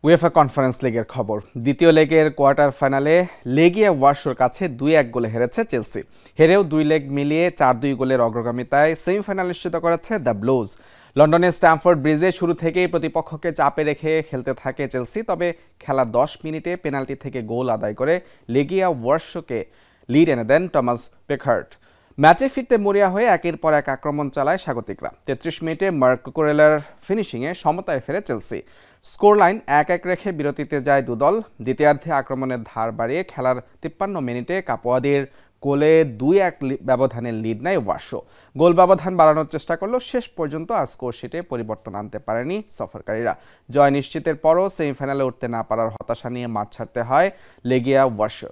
UEFA conference লিগের খবর। দ্বিতীয় লেগের কোয়ার্টার ফাইনালে লেগিয়া ওয়ার্সোর কাছে 2-1 গোলে হেরেছে চেলসি। হেরেও 2 লেগ মিলিয়ে 4-2 গোলের অগ্রগামিতায় সেমিফাইনাল নিশ্চিত করেছে দ্য ব্লুজ। লন্ডনের স্ট্যামফোর্ড ব্রিজে শুরু থেকেই প্রতিপক্ষকে চাপে রেখে খেলতে থাকে চেলসি, তবে খেলার 10 মিনিটে পেনাল্টি থেকে গোল আদায় করে লেগিয়া ওয়ার্সোকে লিড এনে দেন টমাস পেখার্ট। ম্যাচে ফিরতে মরিয়া হয়ে একের পর এক আক্রমণ চালায় স্বাগতিকরা। 33 মিনিটে মার্ক কুকুরেলার ফিনিশিংয়ে সমতায় ফেরে চেলসি। স্কোর লাইন 1-1 রেখে বিরতিতে যায় দুদল। দ্বিতীয়ার্ধে আক্রমণের ধার বাড়িয়ে খেলার 53 মিনিটে কাপোয়াদির গোলে 2-1 ব্যবধানের লিড নেয় ওয়ার্সো। গোল ব্যবধান বাড়ানোর চেষ্টা করলেও শেষ পর্যন্ত আর স্কোরশিটে পরিবর্তন আনতে পারেনি সফরকারীরা। জয় নিশ্চিতের পরও সেমিফাইনালে উঠতে না পারার হতাশা নিয়ে মাঠ ছাড়তে হয় লেগিয়া ওয়ার্সো।